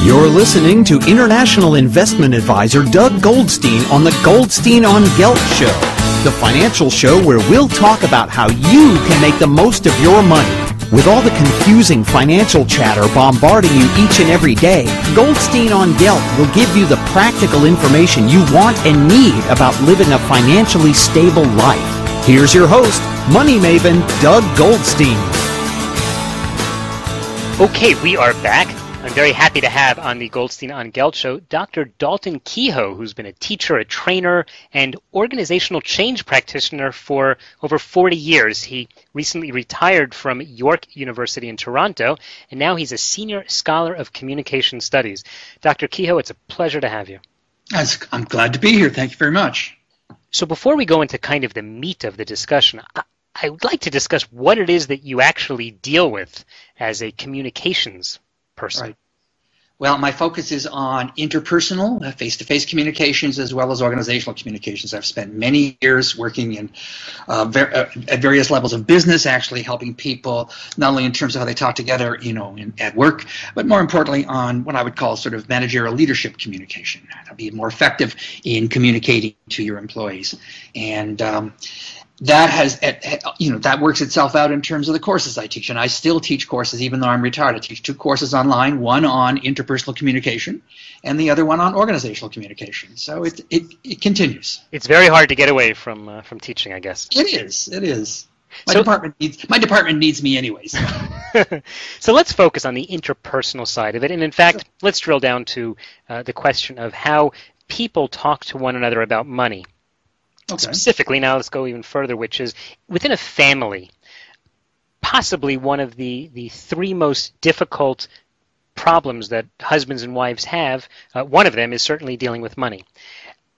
You're listening to international investment advisor Doug Goldstein on the Goldstein on Gelt show, the financial show where we'll talk about how you can make the most of your money. With all the confusing financial chatter bombarding you each and every day, Goldstein on Gelt will give you the practical information you want and need about living a financially stable life. Here's your host, money maven Doug Goldstein. Okay, we are back. I'm very happy to have on the Goldstein on Gelt show Dr. Dalton Kehoe, who's been a teacher, a trainer, and organizational change practitioner for over 40 years. He recently retired from York University in Toronto, and now he's a senior scholar of communication studies. Dr. Kehoe, it's a pleasure to have you. I'm glad to be here. Thank you very much. So before we go into kind of the meat of the discussion, I would like to discuss what it is that you actually deal with as a communications person. Right. Well, my focus is on interpersonal, face-to-face communications, as well as organizational communications. I've spent many years working in at various levels of business, actually helping people not only in terms of how they talk together, at work, but more importantly on what I would call sort of managerial leadership communication. How to be more effective in communicating to your employees, and that has, that works itself out in terms of the courses I teach. And I still teach courses even though I'm retired. I teach 2 courses online, one on interpersonal communication and the other one on organizational communication. So it continues. It's very hard to get away from teaching, I guess. It is. My department needs me anyways. So let's focus on the interpersonal side of it. And in fact, let's drill down to the question of how people talk to one another about money. Okay. Specifically, now let's go even further, which is within a family, possibly one of the 3 most difficult problems that husbands and wives have, one of them is certainly dealing with money.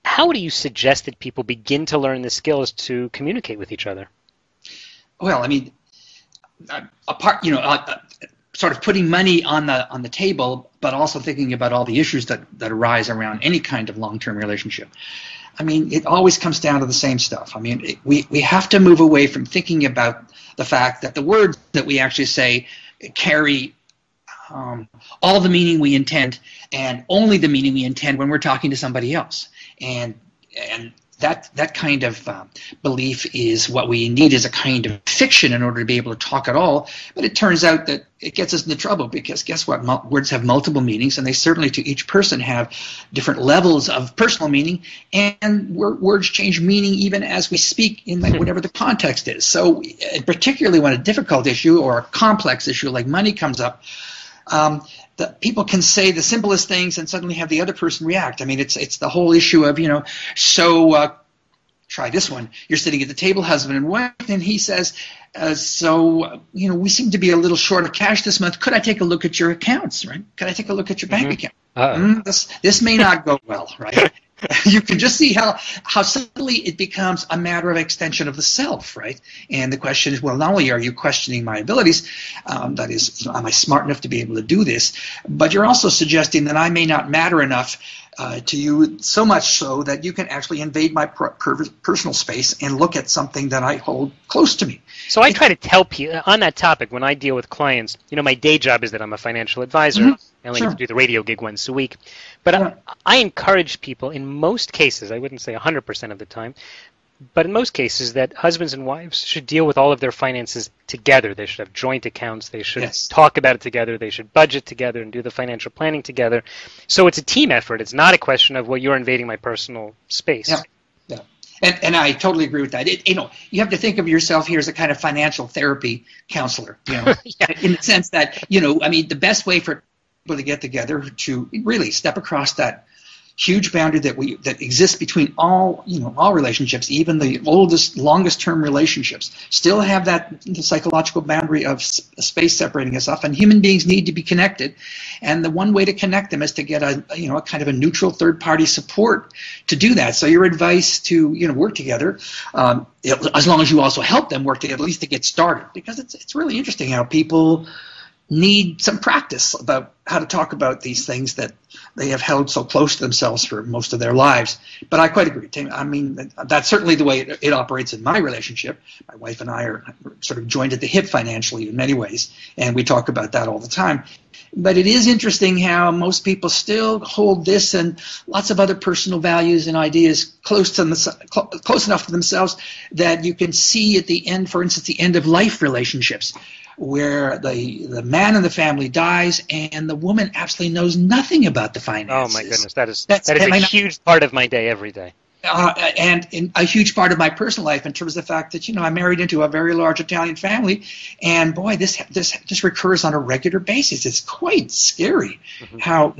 How do you suggest that people begin to learn the skills to communicate with each other? Well, I mean, sort of putting money on the table, but also thinking about all the issues that arise around any kind of long-term relationship. I mean, it always comes down to the same stuff. I mean, we have to move away from thinking about the fact that the words that we actually say carry all the meaning we intend and only the meaning we intend when we're talking to somebody else. And that kind of belief is what we need as a kind of fiction in order to be able to talk at all. But it turns out that it gets us into trouble because guess what? Words have multiple meanings, and they certainly to each person have different levels of personal meaning, and words change meaning even as we speak in whatever the context is. So particularly when a difficult issue or a complex issue like money comes up, that people can say the simplest things and suddenly have the other person react. I mean, it's the whole issue of, try this one. You're sitting at the table, husband and wife, and he says, we seem to be a little short of cash this month. Could I take a look at your accounts, right? Could I take a look at your bank account? This may not go well, right? You can just see how suddenly it becomes a matter of extension of the self, right? And the question is, well, not only are you questioning my abilities, that is, am I smart enough to be able to do this, but you're also suggesting that I may not matter enough to you, so much so that you can actually invade my personal space and look at something that I hold close to me. So I try to tell people on that topic when I deal with clients, my day job is that I'm a financial advisor. Mm-hmm. I only get to do the radio gig once a week. But I encourage people in most cases, I wouldn't say 100% of the time, but in most cases that husbands and wives should deal with all of their finances together. They should have joint accounts. They should talk about it together. They should budget together and do the financial planning together. So it's a team effort. It's not a question of, well, you're invading my personal space. Yeah. And I totally agree with that. You have to think of yourself here as a kind of financial therapy counselor, in the sense that, the best way for people to get together to really step across that huge boundary that exists between all relationships, even the oldest, longest-term relationships, still have the psychological boundary of space separating us off, and human beings need to be connected. And the one way to connect them is to get a kind of a neutral third-party support to do that. So your advice to work together, as long as you also help them work together, at least to get started, because it's really interesting how people need some practice about how to talk about these things that they have held so close to themselves for most of their lives. But I quite agree. I mean, that's certainly the way it operates in my relationship. My wife and I are sort of joined at the hip financially in many ways, and we talk about that all the time. But it is interesting how most people still hold this and lots of other personal values and ideas close enough to themselves that you can see at the end, for instance, the end of life relationships, where the man in the family dies and the woman absolutely knows nothing about the finances. Oh my goodness, that is a huge part of my day every day. And a huge part of my personal life in terms of the fact that, I married into a very large Italian family, and boy, this recurs on a regular basis. It's quite scary how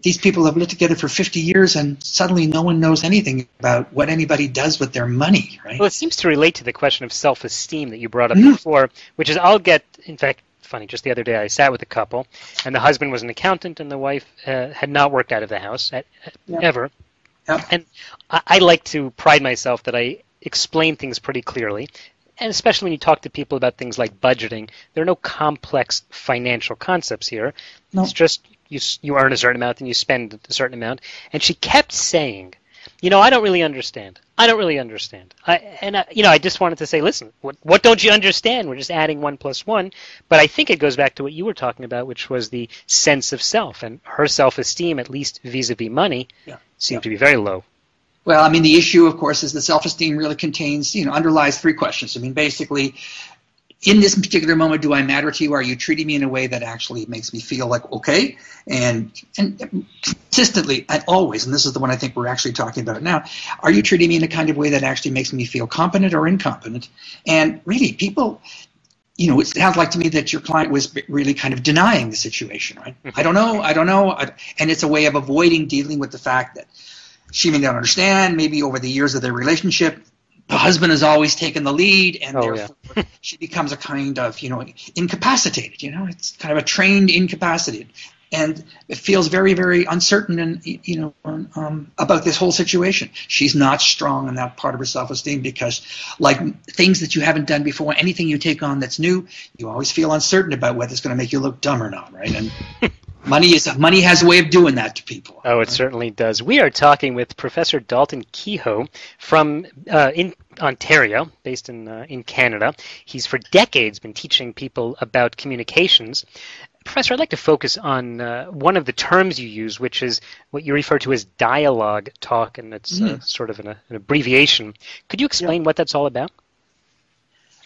these people have lived together for 50 years and suddenly no one knows anything about what anybody does with their money, right? Well, it seems to relate to the question of self-esteem that you brought up before, which is in fact, funny, just the other day I sat with a couple, and the husband was an accountant and the wife had not worked out of the house ever. Yep. And I like to pride myself that I explain things pretty clearly, and especially when you talk to people about things like budgeting, there are no complex financial concepts here. No. It's just you earn a certain amount and you spend a certain amount. And she kept saying, I don't really understand. I don't really understand. I just wanted to say, listen, what don't you understand? We're just adding 1 + 1. But I think it goes back to what you were talking about, which was the sense of self. And her self-esteem, at least vis-a-vis money, seemed to be very low. Well, the issue, of course, is that self-esteem really contains, underlies 3 questions. Basically, in this particular moment, do I matter to you? Are you treating me in a way that actually makes me feel like okay? And consistently and always, and this is the one I think we're actually talking about now, are you treating me in a kind of way that actually makes me feel competent or incompetent? And really, people, it sounds like to me that your client was really kind of denying the situation, right? I don't know. And it's a way of avoiding dealing with the fact that she may not understand, maybe over the years of their relationship, the husband has always taken the lead, and therefore she becomes a kind of, incapacitated. It's kind of a trained incapacitated, and it feels very, very uncertain and about this whole situation. She's not strong in that part of her self-esteem because, like things that you haven't done before, anything you take on that's new, you always feel uncertain about whether it's going to make you look dumb or not, right? And money has a way of doing that to people. Oh, it certainly does. We are talking with Professor Dalton Kehoe from in Ontario, based in Canada. He's for decades been teaching people about communications. Professor, I'd like to focus on one of the terms you use, which is what you refer to as dialogue talk, and it's sort of an abbreviation. Could you explain what that's all about?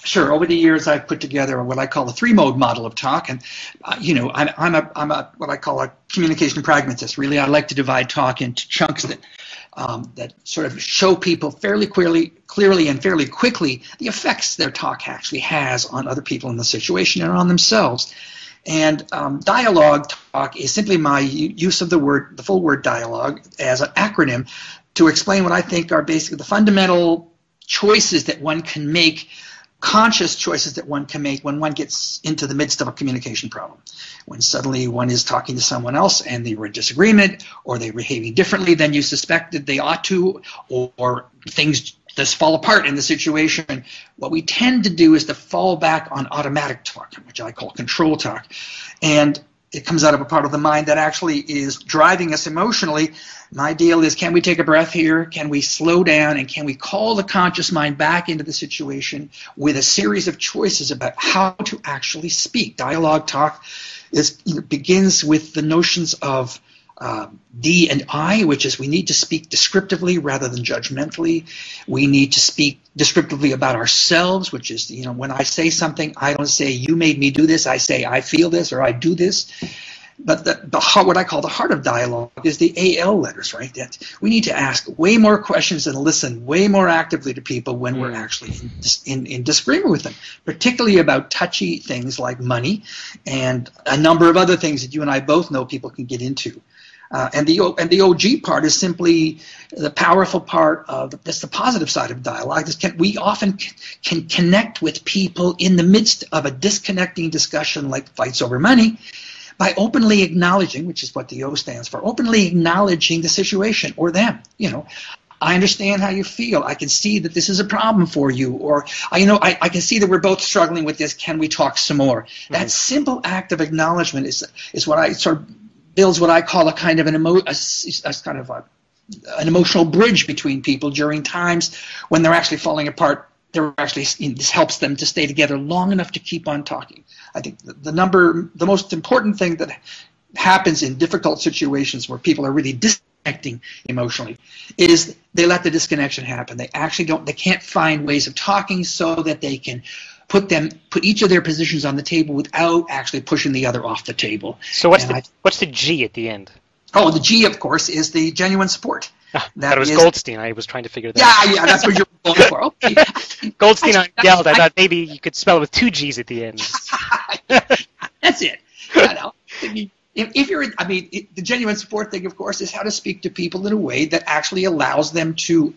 Sure. Over the years, I've put together what I call a 3-mode model of talk, and I'm a what I call a communication pragmatist. Really, I like to divide talk into chunks that sort of show people fairly clearly and fairly quickly the effects their talk actually has on other people in the situation and on themselves. And dialogue talk is simply my use of the full word dialogue as an acronym to explain what I think are basically the fundamental choices that one can make, conscious choices that one can make when one gets into the midst of a communication problem. When suddenly one is talking to someone else and they were in disagreement, or they're behaving differently than you suspected they ought to, or things just fall apart in the situation, what we tend to do is to fall back on automatic talk, which I call control talk. And it comes out of a part of the mind that actually is driving us emotionally. My deal is, can we take a breath here? Can we slow down? And can we call the conscious mind back into the situation with a series of choices about how to actually speak? Dialogue talk begins with the notions of D and I, which is we need to speak descriptively rather than judgmentally. We need to speak descriptively about ourselves, which is, when I say something, I don't say, you made me do this. I say, I feel this, or I do this. But what I call the heart of dialogue is the AL letters, right? That we need to ask way more questions and listen way more actively to people when we're actually in disagreement with them, particularly about touchy things like money and a number of other things that you and I both know people can get into. And the OG part is simply the powerful part of that's the positive side of dialogue. We often can connect with people in the midst of a disconnecting discussion like fights over money by openly acknowledging, which is what the O stands for, openly acknowledging the situation or them. I understand how you feel. I can see that this is a problem for you, or I can see that we're both struggling with this. Can we talk some more? Mm-hmm. That simple act of acknowledgement is what I sort of builds what I call a kind of an emotional bridge between people during times when they're actually falling apart this helps them to stay together long enough to keep on talking. I think the most important thing that happens in difficult situations where people are really disconnecting emotionally is they let the disconnection happen. They can't find ways of talking so that they can put each of their positions on the table without actually pushing the other off the table. So what's the G at the end? Oh, the G, of course, is the genuine support. That was Goldstein. I was trying to figure that out. Yeah, that's what you're going for. Okay. Goldstein on Gelt. I thought maybe you could spell it with 2 G's at the end. That's it. If you're, the genuine support thing, of course, is how to speak to people in a way that actually allows them to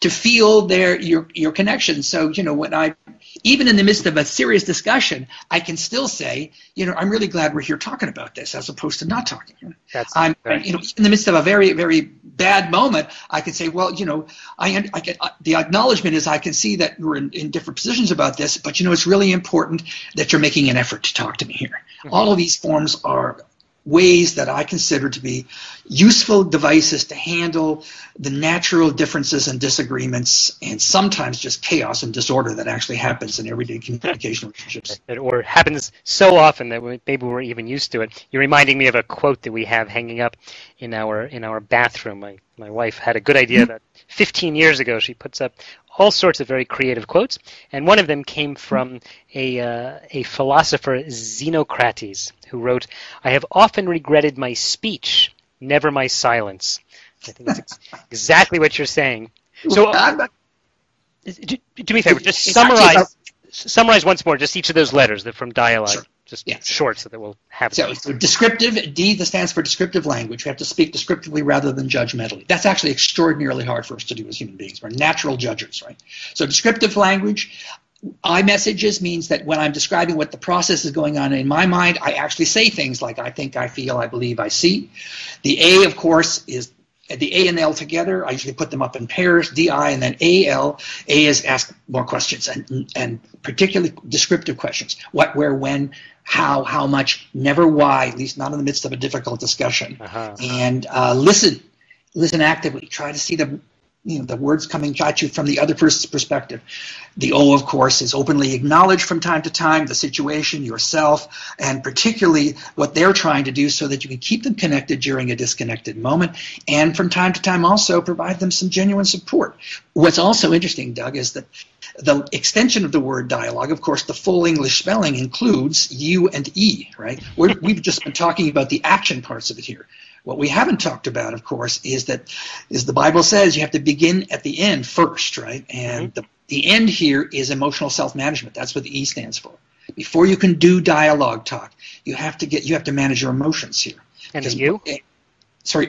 feel your connection. So, when even in the midst of a serious discussion, I can still say, I'm really glad we're here talking about this, as opposed to not talking. In the midst of a very, very bad moment, I can say, well, the acknowledgement is I can see that we're in different positions about this, but it's really important that you're making an effort to talk to me here. Mm-hmm. All of these forms are ways that I consider to be useful devices to handle the natural differences and disagreements and sometimes just chaos and disorder that actually happens in everyday communication relationships. Or happens so often that maybe we're even used to it. You're reminding me of a quote that we have hanging up in our bathroom. My wife had a good idea that 15 years ago. She puts up all sorts of very creative quotes, and one of them came from a philosopher, Xenocrates, who wrote, "I have often regretted my speech, never my silence." I think that's exactly what you're saying. So, do me a favor, just summarize once more, just each of those letters from dialogue. Sure. Just short so that we'll have it. So descriptive, D, that stands for descriptive language. We have to speak descriptively rather than judgmentally. That's actually extraordinarily hard for us to do as human beings. We're natural judges, right? So descriptive language, I-messages means that when I'm describing what the process is going on in my mind, I actually say things like I think, I feel, I believe, I see. The A, of course, is the A and L together. I usually put them up in pairs, DI and then AL. A is ask more questions and particularly descriptive questions. What, where, when, how much, never why, at least not in the midst of a difficult discussion. And listen actively. Try to see the words coming at you from the other person's perspective. The O, of course, is openly acknowledge from time to time the situation, yourself, and particularly what they're trying to do so that you can keep them connected during a disconnected moment, and from time to time also provide them some genuine support. What's also interesting, Doug, is that the extension of the word dialogue, of course, the full English spelling includes U and E, right? We've just been talking about the action parts of it here. What we haven't talked about, of course, is the Bible says you have to begin at the end first, right? And the end here is emotional self-management. That's what the E stands for. Before you can do dialogue talk, you have to manage your emotions here. And the U?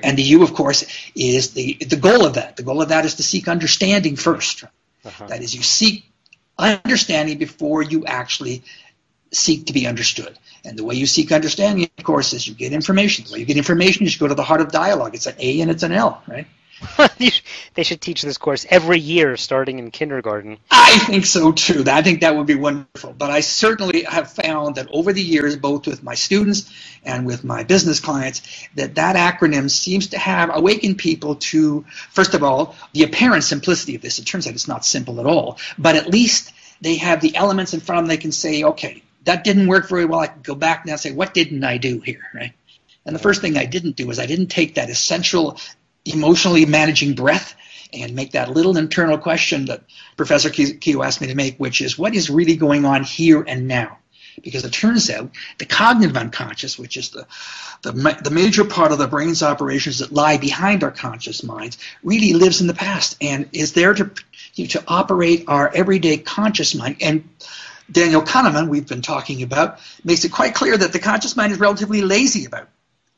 And the U, of course, is the goal of that. The goal of that is to seek understanding first. That is, you seek understanding before you actually seek to be understood. And the way you seek understanding, of course, is you get information. The way you get information is you go to the heart of dialogue. It's an A and it's an L, right? They should teach this course every year starting in kindergarten. I think so, too. I think that would be wonderful. But I certainly have found that over the years, both with my students and with my business clients, that acronym seems to have awakened people to, first of all, the apparent simplicity of this. It turns out it's not simple at all. But at least they have the elements in front of them. They can say, okay, that didn't work very well. I can go back now and say, what didn't I do here, right? And the first thing I didn't do is I didn't take that essential emotionally managing breath and make that little internal question that Professor Kehoe asked me to make, which is, what is really going on here and now? Because it turns out the cognitive unconscious, which is the major part of the brain's operations that lie behind our conscious minds, really lives in the past and is there to operate our everyday conscious mind. And Daniel Kahneman, we've been talking about, makes it quite clear that the conscious mind is relatively lazy about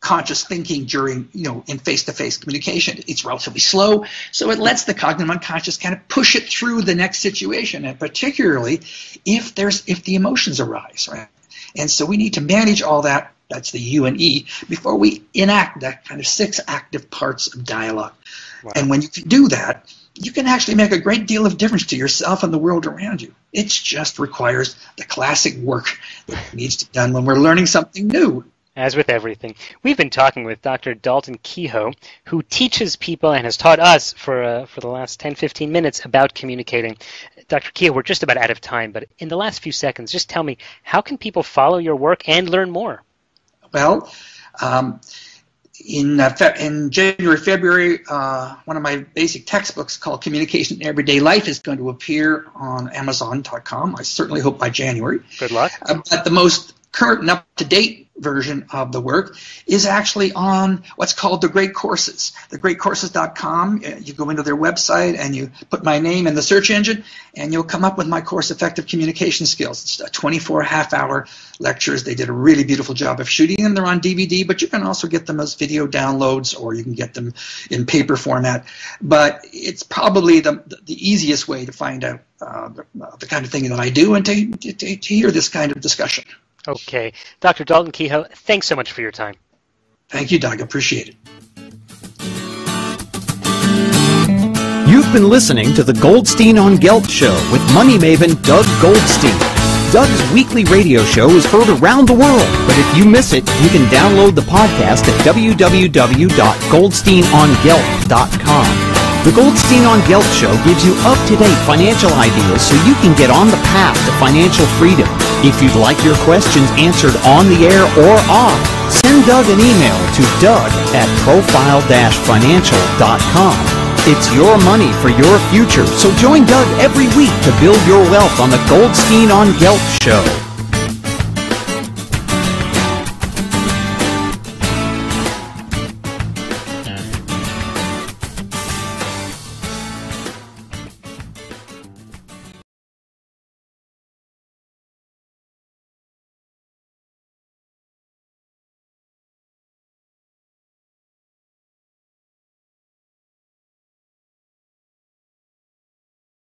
conscious thinking during, in face-to-face communication. It's relatively slow, so it lets the cognitive unconscious kind of push it through the next situation, and particularly if the emotions arise, right? And so we need to manage all that, that's the U and E, before we enact that kind of 6 active parts of dialogue. Wow. And when you can do that, you can actually make a great deal of difference to yourself and the world around you. It just requires the classic work that needs to be done when we're learning something new. As with everything. We've been talking with Dr. Dalton Kehoe, who teaches people and has taught us for the last 10, 15 minutes about communicating. Dr. Kehoe, we're just about out of time, but in the last few seconds, just tell me, how can people follow your work and learn more? Well, in January, February, one of my basic textbooks called Communication in Everyday Life is going to appear on Amazon.com. I certainly hope by January. Good luck. But the most current and up-to-date version of the work is actually on what's called the Great Courses. TheGreatCourses.com. You go into their website and you put my name in the search engine, and you'll come up with my course, Effective Communication Skills. It's 24 half-hour lectures. They did a really beautiful job of shooting them. They're on DVD, but you can also get them as video downloads, or you can get them in paper format. But it's probably the easiest way to find out the kind of thing that I do and to hear this kind of discussion. Okay. Dr. Dalton Kehoe, thanks so much for your time. Thank you, Doug. Appreciate it. You've been listening to the Goldstein on Gelt show with money maven Doug Goldstein. Doug's weekly radio show is heard around the world, but if you miss it, you can download the podcast at www.goldsteinongelt.com. The Goldstein on Gelt show gives you up-to-date financial ideas so you can get on the path to financial freedom. If you'd like your questions answered on the air or off, send Doug an email to doug@profile-financial.com. It's your money for your future, so join Doug every week to build your wealth on the Goldstein on Gelt show.